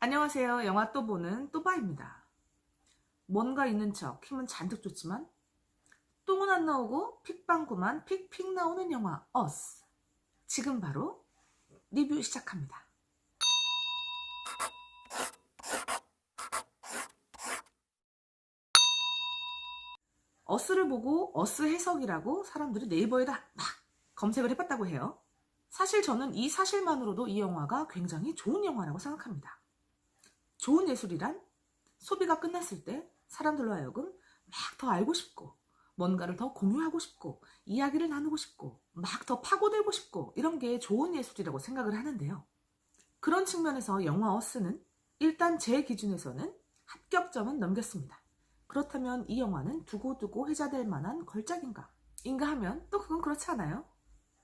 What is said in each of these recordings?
안녕하세요. 영화 또 보는 또바입니다. 뭔가 있는 척 힘은 잔뜩 줬지만 똥은 안 나오고 픽방구만 픽픽 나오는 영화 어스. 지금 바로 리뷰 시작합니다. 어스를 보고 어스 해석이라고 사람들이 네이버에다 막 검색을 해봤다고 해요. 사실 저는 이 사실만으로도 이 영화가 굉장히 좋은 영화라고 생각합니다. 좋은 예술이란 소비가 끝났을 때 사람들로 하여금 막 더 알고 싶고 뭔가를 더 공유하고 싶고 이야기를 나누고 싶고 막 더 파고들고 싶고 이런 게 좋은 예술이라고 생각을 하는데요. 그런 측면에서 영화 어스는 일단 제 기준에서는 합격점은 넘겼습니다. 그렇다면 이 영화는 두고두고 회자될 만한 걸작인가? 인가 하면 또 그건 그렇지 않아요.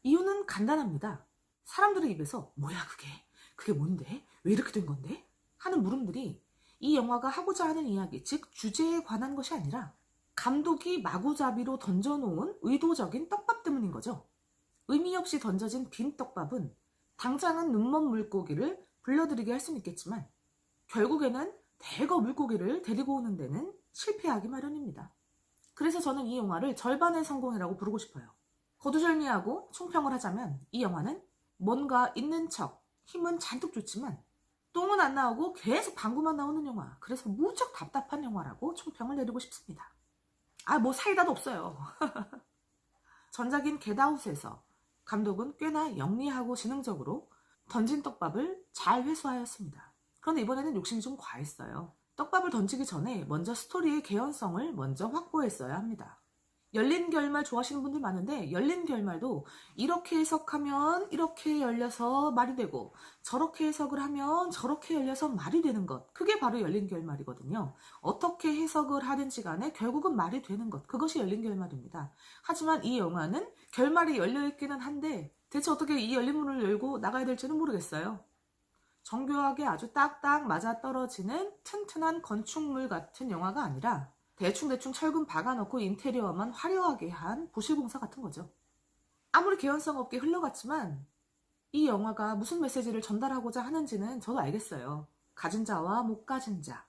이유는 간단합니다. 사람들의 입에서 뭐야 그게 뭔데? 왜 이렇게 된 건데? 하는 물음들이 이 영화가 하고자 하는 이야기, 즉 주제에 관한 것이 아니라 감독이 마구잡이로 던져놓은 의도적인 떡밥 때문인 거죠. 의미 없이 던져진 빈 떡밥은 당장은 눈먼 물고기를 불러들이게 할 수는 있겠지만 결국에는 대거 물고기를 데리고 오는 데는 실패하기 마련입니다. 그래서 저는 이 영화를 절반의 성공이라고 부르고 싶어요. 거두절미하고 총평을 하자면 이 영화는 뭔가 있는 척 힘은 잔뜩 줬지만 똥은 안 나오고 계속 방구만 나오는 영화. 그래서 무척 답답한 영화라고 총평을 내리고 싶습니다. 뭐 사이다도 없어요. 전작인 겟아웃에서 감독은 꽤나 영리하고 지능적으로 던진 떡밥을 잘 회수하였습니다. 그런데 이번에는 욕심이 좀 과했어요. 떡밥을 던지기 전에 먼저 스토리의 개연성을 먼저 확보했어야 합니다. 열린 결말 좋아하시는 분들 많은데 열린 결말도 이렇게 해석하면 이렇게 열려서 말이 되고 저렇게 해석을 하면 저렇게 열려서 말이 되는 것, 그게 바로 열린 결말이거든요. 어떻게 해석을 하든지 간에 결국은 말이 되는 것, 그것이 열린 결말입니다. 하지만 이 영화는 결말이 열려있기는 한데 대체 어떻게 이 열린 문을 열고 나가야 될지는 모르겠어요. 정교하게 아주 딱딱 맞아떨어지는 튼튼한 건축물 같은 영화가 아니라 대충대충 철근 박아놓고 인테리어만 화려하게 한 부실공사 같은 거죠. 아무리 개연성 없게 흘러갔지만 이 영화가 무슨 메시지를 전달하고자 하는지는 저도 알겠어요. 가진 자와 못 가진 자,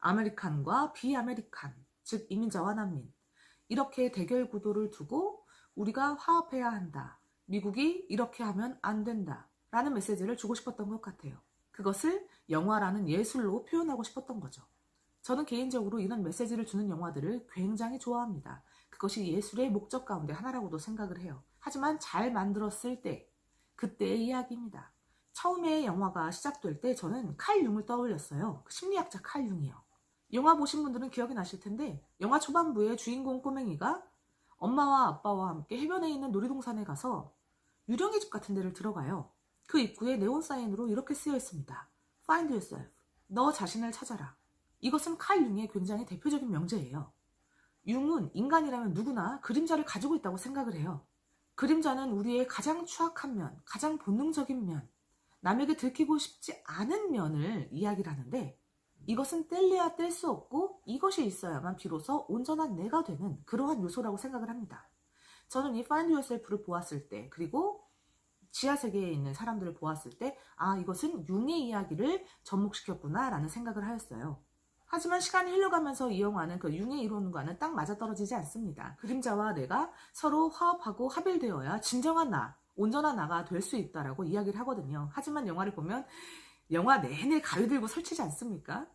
아메리칸과 비아메리칸, 즉 이민자와 난민, 이렇게 대결 구도를 두고 우리가 화합해야 한다. 미국이 이렇게 하면 안 된다. 라는 메시지를 주고 싶었던 것 같아요. 그것을 영화라는 예술로 표현하고 싶었던 거죠. 저는 개인적으로 이런 메시지를 주는 영화들을 굉장히 좋아합니다. 그것이 예술의 목적 가운데 하나라고도 생각을 해요. 하지만 잘 만들었을 때, 그때의 이야기입니다. 처음에 영화가 시작될 때 저는 칼 융을 떠올렸어요. 심리학자 칼 융이요. 영화 보신 분들은 기억이 나실 텐데 영화 초반부에 주인공 꼬맹이가 엄마와 아빠와 함께 해변에 있는 놀이동산에 가서 유령의 집 같은 데를 들어가요. 그 입구에 네온 사인으로 이렇게 쓰여 있습니다. Find yourself. 너 자신을 찾아라. 이것은 칼 융의 굉장히 대표적인 명제예요. 융은 인간이라면 누구나 그림자를 가지고 있다고 생각을 해요. 그림자는 우리의 가장 추악한 면, 가장 본능적인 면, 남에게 들키고 싶지 않은 면을 이야기를 하는데 이것은 뗄래야 뗄 수 없고 이것이 있어야만 비로소 온전한 내가 되는 그러한 요소라고 생각을 합니다. 저는 이 Find Yourself를 보았을 때, 그리고 지하세계에 있는 사람들을 보았을 때 이것은 융의 이야기를 접목시켰구나 라는 생각을 하였어요. 하지만 시간이 흘러가면서 이 영화는 그 융의 이론과는 딱 맞아떨어지지 않습니다. 그림자와 내가 서로 화합하고 합일되어야 진정한 나, 온전한 나가 될 수 있다라고 이야기를 하거든요. 하지만 영화를 보면 영화 내내 가위 들고 설치지 않습니까?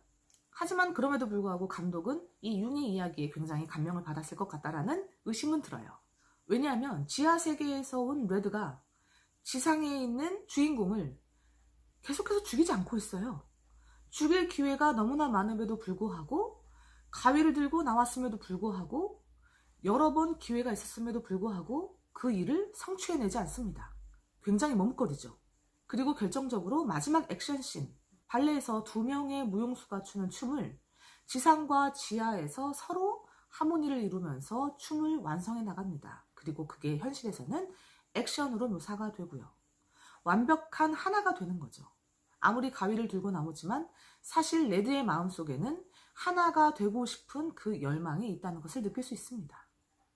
하지만 그럼에도 불구하고 감독은 이 융의 이야기에 굉장히 감명을 받았을 것 같다라는 의심은 들어요. 왜냐하면 지하세계에서 온 레드가 지상에 있는 주인공을 계속해서 죽이지 않고 있어요. 죽일 기회가 너무나 많음에도 불구하고 가위를 들고 나왔음에도 불구하고 여러 번 기회가 있었음에도 불구하고 그 일을 성취해내지 않습니다. 굉장히 머뭇거리죠. 그리고 결정적으로 마지막 액션씬, 발레에서 두 명의 무용수가 추는 춤을 지상과 지하에서 서로 하모니를 이루면서 춤을 완성해 나갑니다. 그리고 그게 현실에서는 액션으로 묘사가 되고요. 완벽한 하나가 되는 거죠. 아무리 가위를 들고 나오지만 사실 레드의 마음속에는 하나가 되고 싶은 그 열망이 있다는 것을 느낄 수 있습니다.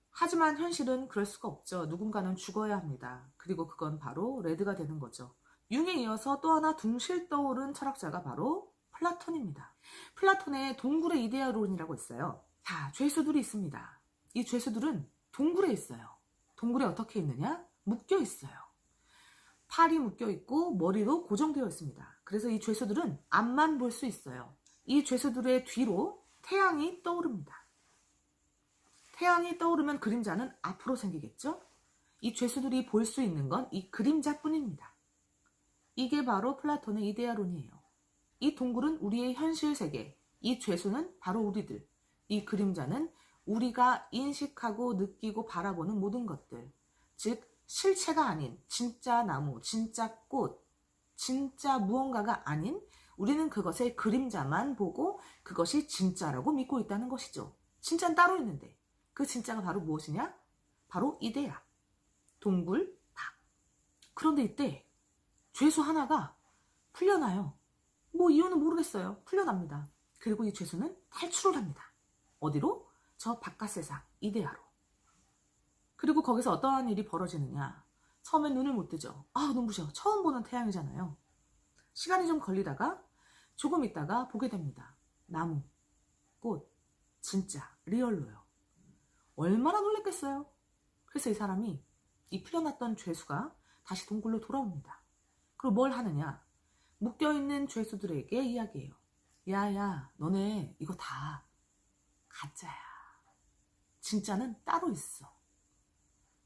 하지만 현실은 그럴 수가 없죠. 누군가는 죽어야 합니다. 그리고 그건 바로 레드가 되는 거죠. 융에 이어서 또 하나 둥실 떠오른 철학자가 바로 플라톤입니다. 플라톤의 동굴의 이데아론이라고 있어요. 자, 죄수들이 있습니다. 이 죄수들은 동굴에 있어요. 동굴에 어떻게 있느냐? 묶여 있어요. 팔이 묶여 있고 머리도 고정되어 있습니다. 그래서 이 죄수들은 앞만 볼 수 있어요. 이 죄수들의 뒤로 태양이 떠오릅니다. 태양이 떠오르면 그림자는 앞으로 생기겠죠? 이 죄수들이 볼 수 있는 건 이 그림자뿐입니다. 이게 바로 플라톤의 이데아론이에요. 이 동굴은 우리의 현실 세계, 이 죄수는 바로 우리들, 이 그림자는 우리가 인식하고 느끼고 바라보는 모든 것들, 즉 실체가 아닌 진짜 나무, 진짜 꽃, 진짜 무언가가 아닌 우리는 그것의 그림자만 보고 그것이 진짜라고 믿고 있다는 것이죠. 진짜는 따로 있는데 그 진짜가 바로 무엇이냐? 바로 이데아, 동굴, 닭. 그런데 이때 죄수 하나가 풀려나요. 뭐 이유는 모르겠어요. 풀려납니다. 그리고 이 죄수는 탈출을 합니다. 어디로? 저 바깥 세상, 이데아로. 그리고 거기서 어떠한 일이 벌어지느냐. 처음엔 눈을 못 뜨죠. 아, 눈부셔. 처음 보는 태양이잖아요. 시간이 좀 걸리다가 조금 있다가 보게 됩니다. 나무, 꽃, 진짜, 리얼로요. 얼마나 놀랬겠어요. 그래서 이 사람이, 이 풀려났던 죄수가 다시 동굴로 돌아옵니다. 그리고 뭘 하느냐. 묶여있는 죄수들에게 이야기해요. 야야, 너네 이거 다 가짜야. 진짜는 따로 있어.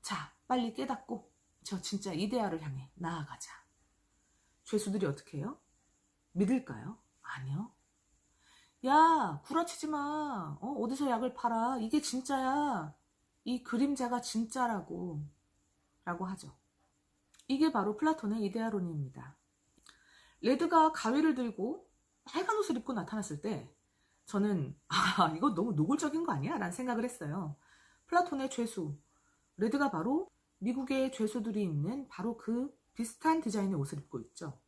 자, 빨리 깨닫고 저 진짜 이데아를 향해 나아가자. 죄수들이 어떻게 해요? 믿을까요? 아니요. 야, 구라치지 마. 어디서 약을 팔아. 이게 진짜야. 이 그림자가 진짜라고. 라고 하죠. 이게 바로 플라톤의 이데아론입니다. 레드가 가위를 들고 빨간 옷을 입고 나타났을 때 저는 이거 너무 노골적인 거 아니야? 라는 생각을 했어요. 플라톤의 죄수, 레드가 바로 미국의 죄수들이 입는 바로 그 비슷한 디자인의 옷을 입고 있죠.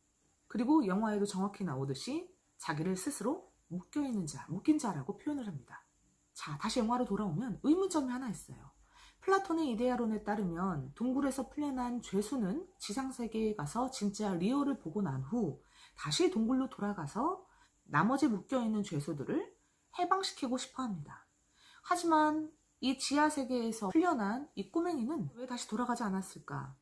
그리고 영화에도 정확히 나오듯이 자기를 스스로 묶여있는 자, 묶인 자라고 표현을 합니다. 자, 다시 영화로 돌아오면 의문점이 하나 있어요. 플라톤의 이데아론에 따르면 동굴에서 풀려난 죄수는 지상세계에 가서 진짜 리오를 보고 난 후 다시 동굴로 돌아가서 나머지 묶여있는 죄수들을 해방시키고 싶어 합니다. 하지만 이 지하세계에서 풀려난 이 꼬맹이는 왜 다시 돌아가지 않았을까?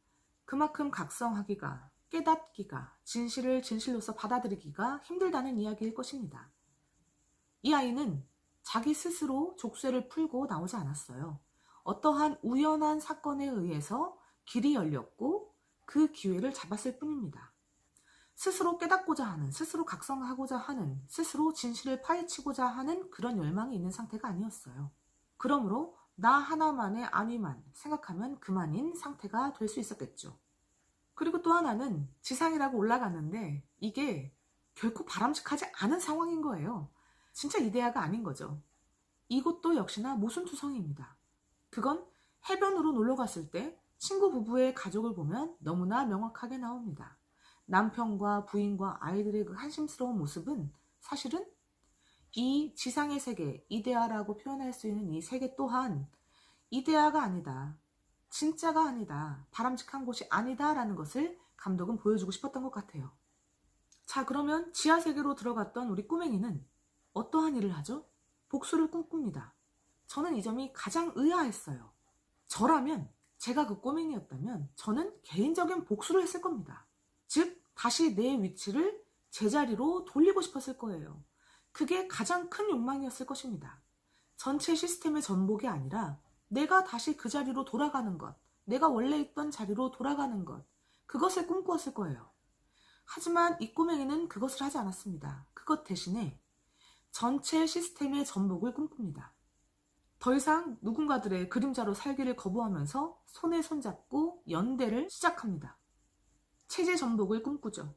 그만큼 각성하기가, 깨닫기가, 진실을 진실로서 받아들이기가 힘들다는 이야기일 것입니다. 이 아이는 자기 스스로 족쇄를 풀고 나오지 않았어요. 어떠한 우연한 사건에 의해서 길이 열렸고 그 기회를 잡았을 뿐입니다. 스스로 깨닫고자 하는, 스스로 각성하고자 하는, 스스로 진실을 파헤치고자 하는 그런 열망이 있는 상태가 아니었어요. 그러므로 나 하나만의 안위만 생각하면 그만인 상태가 될 수 있었겠죠. 그리고 또 하나는 지상이라고 올라갔는데 이게 결코 바람직하지 않은 상황인 거예요. 진짜 이데아가 아닌 거죠. 이것도 역시나 모순투성이입니다. 그건 해변으로 놀러 갔을 때 친구 부부의 가족을 보면 너무나 명확하게 나옵니다. 남편과 부인과 아이들의 그 한심스러운 모습은 사실은 이 지상의 세계, 이데아라고 표현할 수 있는 이 세계 또한 이데아가 아니다, 진짜가 아니다, 바람직한 곳이 아니다 라는 것을 감독은 보여주고 싶었던 것 같아요. 자, 그러면 지하세계로 들어갔던 우리 꼬맹이는 어떠한 일을 하죠? 복수를 꿈꿉니다. 저는 이 점이 가장 의아했어요. 저라면, 제가 그 꼬맹이였다면 저는 개인적인 복수를 했을 겁니다. 즉, 다시 내 위치를 제자리로 돌리고 싶었을 거예요. 그게 가장 큰 욕망이었을 것입니다. 전체 시스템의 전복이 아니라 내가 다시 그 자리로 돌아가는 것, 내가 원래 있던 자리로 돌아가는 것, 그것을 꿈꾸었을 거예요. 하지만 이 꼬맹이는 그것을 하지 않았습니다. 그것 대신에 전체 시스템의 전복을 꿈꿉니다. 더 이상 누군가들의 그림자로 살기를 거부하면서 손에 손잡고 연대를 시작합니다. 체제 전복을 꿈꾸죠.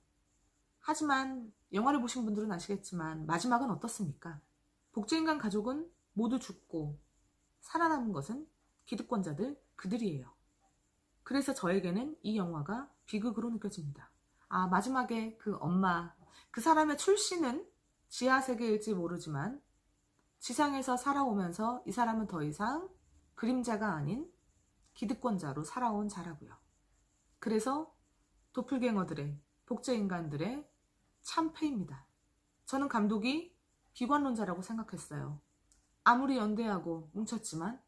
하지만 영화를 보신 분들은 아시겠지만 마지막은 어떻습니까? 복제인간 가족은 모두 죽고 살아남은 것은 기득권자들 그들이에요. 그래서 저에게는 이 영화가 비극으로 느껴집니다. 아, 마지막에 그 엄마, 그 사람의 출신은 지하세계일지 모르지만 지상에서 살아오면서 이 사람은 더 이상 그림자가 아닌 기득권자로 살아온 자라고요. 그래서 도플갱어들의 복제인간들의 참패입니다. 저는 감독이 비관론자라고 생각했어요. 아무리 연대하고 뭉쳤지만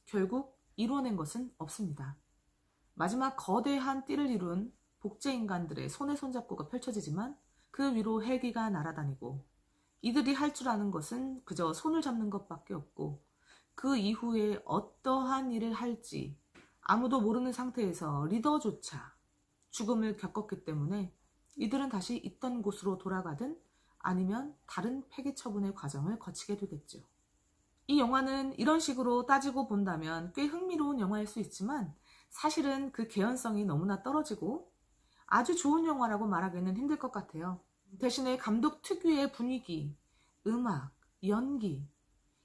결국 이루어낸 것은 없습니다. 마지막 거대한 띠를 이룬 복제인간들의 손에 손잡고가 펼쳐지지만 그 위로 헬기가 날아다니고 이들이 할 줄 아는 것은 그저 손을 잡는 것밖에 없고 그 이후에 어떠한 일을 할지 아무도 모르는 상태에서 리더조차 죽음을 겪었기 때문에 이들은 다시 있던 곳으로 돌아가든 아니면 다른 폐기 처분의 과정을 거치게 되겠죠. 이 영화는 이런 식으로 따지고 본다면 꽤 흥미로운 영화일 수 있지만 사실은 그 개연성이 너무나 떨어지고 아주 좋은 영화라고 말하기는 힘들 것 같아요. 대신에 감독 특유의 분위기, 음악, 연기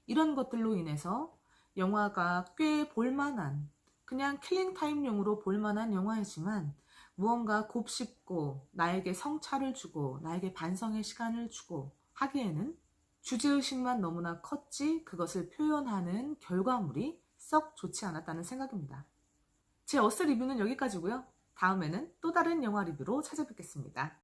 이런 것들로 인해서 영화가 꽤 볼만한 그냥 킬링타임용으로 볼만한 영화이지만 무언가 곱씹고 나에게 성찰을 주고 나에게 반성의 시간을 주고 하기에는 주제의식만 너무나 컸지 그것을 표현하는 결과물이 썩 좋지 않았다는 생각입니다. 제 어스 리뷰는 여기까지고요. 다음에는 또 다른 영화 리뷰로 찾아뵙겠습니다.